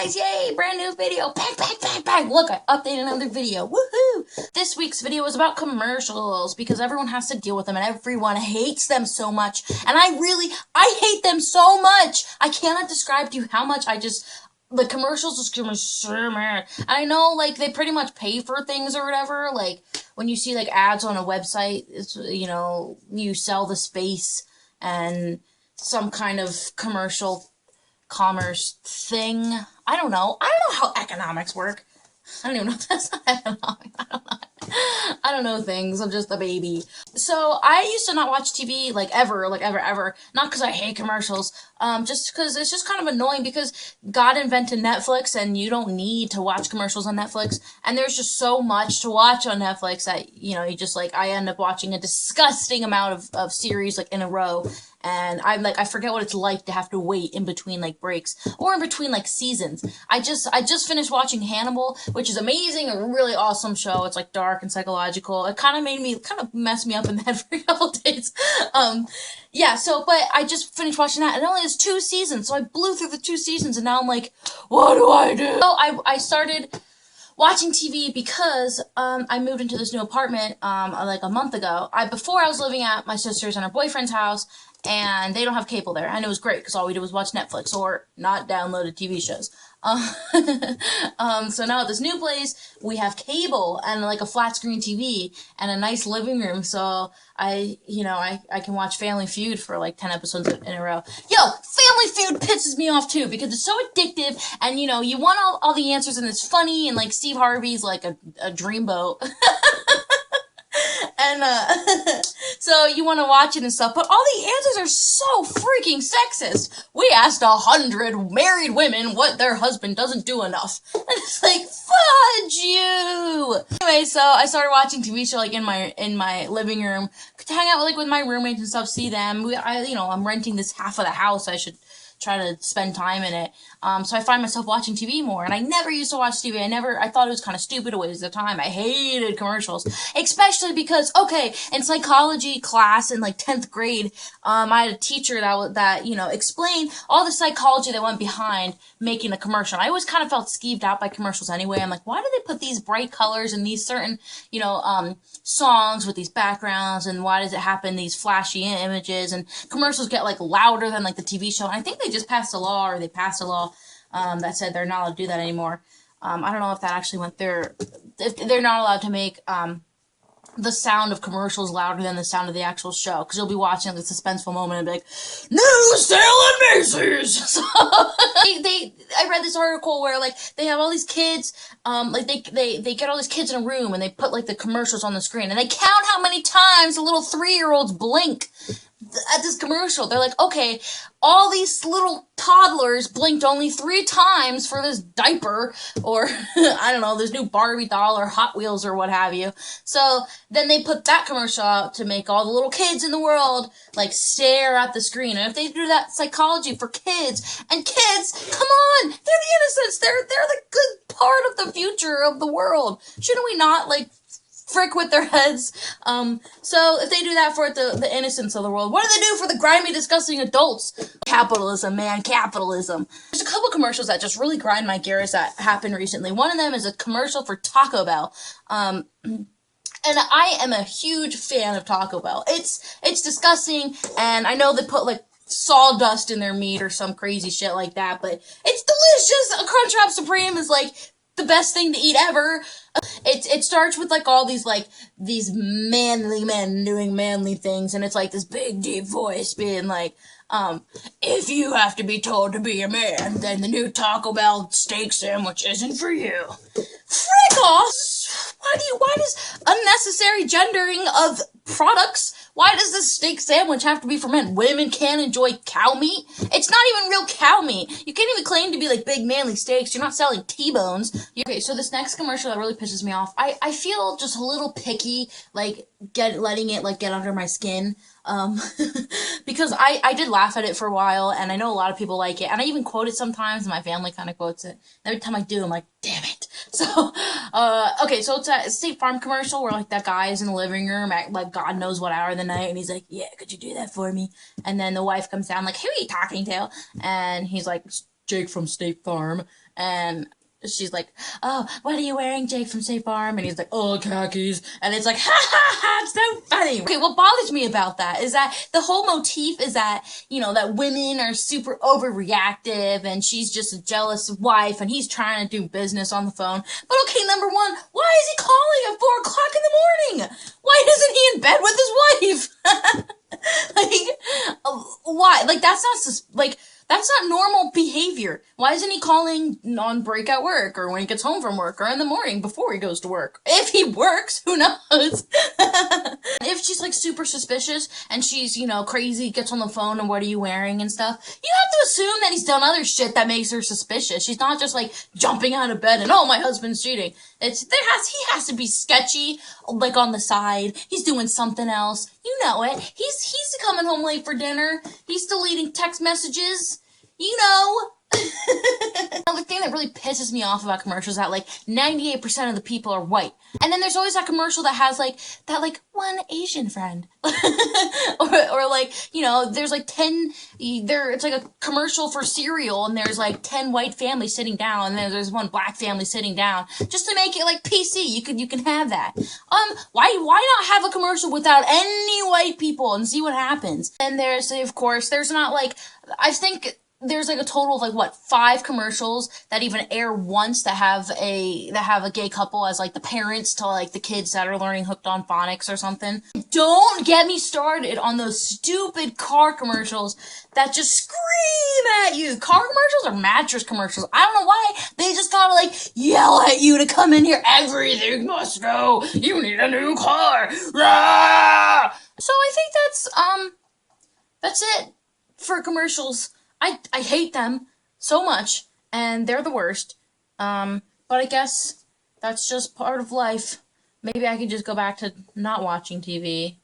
guys, yay, brand new video, bang, look, I updated another video, woohoo! This week's video is about commercials, because everyone has to deal with them, and everyone hates them so much, and I hate them so much! I cannot describe to you how much the commercials just give me so mad. And I know, like, they pretty much pay for things or whatever, like, when you see, like, ads on a website, it's, you know, you sell the space, and some kind of commercial commerce thing. I don't know how economics work. I don't even know if that's not economics. I don't know things. I'm just a baby. So I used to not watch TV ever. Not because I hate commercials. Just because it's just kind of annoying because God invented Netflix and you don't need to watch commercials on Netflix. And there's just so much to watch on Netflix that, you know, I end up watching a disgusting amount of series in a row. And I forget what it's like to have to wait in between breaks or in between seasons. I just finished watching Hannibal, which is amazing, a really awesome show. It's dark and psychological. It kind of messed me up in the head for a couple days. Yeah, but I just finished watching that, and it only has 2 seasons, so I blew through the 2 seasons, and now I'm like, what do I do? So I started watching TV because I moved into this new apartment a month ago. Before I was living at my sister's and her boyfriend's house, and they don't have cable there, and it was great because all we did was watch Netflix or not downloaded TV shows. So now at this new place, we have cable and a flat screen TV and a nice living room, so I can watch Family Feud for 10 episodes in a row. Yo, Family Feud pisses me off too because it's so addictive, and you want all the answers, and it's funny, and Steve Harvey's a dreamboat. And, so you want to watch it and stuff, but all the answers are so freaking sexist. We asked 100 married women what their husband doesn't do enough. And it's fudge you! Anyway, so I started watching TV show, in my living room, to hang out with my roommates and stuff, see them. I'm renting this half of the house, I should try to spend time in it. So I find myself watching TV more, and I never used to watch TV. I thought it was kind of stupid, a waste of time. I hated commercials, especially because, okay, in psychology class in 10th grade, I had a teacher that explained all the psychology that went behind making a commercial. I always kind of felt skeeved out by commercials anyway. I'm like, why do they put these bright colors and these certain, songs with these backgrounds, and why does it happen, these flashy images, and commercials get louder than the TV show, and I think they just passed a law, or they passed a law that said they're not allowed to do that anymore. I don't know if that actually went through, if they're not allowed to make the sound of commercials louder than the sound of the actual show, because you'll be watching the suspenseful moment and be like, new sale at Macy's! So, I read this article where, they have all these kids, they get all these kids in a room, and they put, the commercials on the screen, and they count how many times the little 3-year-olds blink at this commercial. They're like, okay, all these little toddlers blinked only 3 times for this diaper, or, I don't know, this new Barbie doll, or Hot Wheels, or what have you. So, then they put that commercial out to make all the little kids in the world, stare at the screen. And if they do that psychology for kids, and kids, come on, they're the innocents, they're the good part of the future of the world. Shouldn't we not, frick with their heads? So if they do that for the innocence of the world, what do they do for the grimy, disgusting adults? Capitalism, man, capitalism. There's a couple commercials that just really grind my gears that happened recently. One of them is a commercial for Taco Bell. And I am a huge fan of Taco Bell. It's disgusting, and I know they put sawdust in their meat or some crazy shit like that, but it's delicious. A Crunchwrap Supreme is the best thing to eat ever. It starts with all these manly men doing manly things, and it's this big deep voice being if you have to be told to be a man, then the new Taco Bell steak sandwich isn't for you. Frick off! Why does unnecessary gendering of products, why does this steak sandwich have to be for men? Women can't enjoy cow meat? It's not even real cow meat. You can't even claim to be big manly steaks. You're not selling T-bones. Okay, so this next commercial that really pisses me off, I feel just a little picky, letting it get under my skin. Because I did laugh at it for a while, and I know a lot of people like it, and I even quote it sometimes, and my family kind of quotes it. Every time I do, I'm like, damn it. So, okay, so it's a State Farm commercial where, that guy is in the living room at, God knows what hour of the night, and he's like, yeah, could you do that for me? And then the wife comes down, who are you talking to? And he's like, Jake from State Farm, and she's like, "Oh, what are you wearing, Jake from State Farm?" And he's like, "Oh, khakis." And it's like, ha ha ha, it's so funny. Okay, what bothers me about that is that the whole motif is that, that women are super overreactive and she's just a jealous wife and he's trying to do business on the phone. But okay, number one, why is he calling at 4 o'clock in the morning? Why isn't he in bed with his wife? Why? That's not normal behavior. Why isn't he calling on break at work or when he gets home from work or in the morning before he goes to work? If he works, who knows? If she's like super suspicious and she's, crazy, gets on the phone and what are you wearing and stuff, you have to assume that he's done other shit that makes her suspicious. She's not just like jumping out of bed and, oh, my husband's cheating. He has to be sketchy, like on the side. He's doing something else. You know it. He's coming home late for dinner. He's deleting text messages. The thing that really pisses me off about commercials is that 98% of the people are white. And then there's always that commercial that has that one Asian friend. or there's 10 it's like a commercial for cereal and there's 10 white families sitting down and then there's one black family sitting down just to make it PC. You can have that. Why not have a commercial without any white people and see what happens? And there's not I think there's a total of 5 commercials that even air once that have a gay couple as the parents to the kids that are learning Hooked on Phonics or something. Don't get me started on those stupid car commercials that just scream at you. Car commercials or mattress commercials. I don't know why they just gotta yell at you to come in here. Everything must go. You need a new car. Rah! So I think that's it for commercials. I hate them so much, and they're the worst. But I guess that's just part of life. Maybe I could just go back to not watching TV.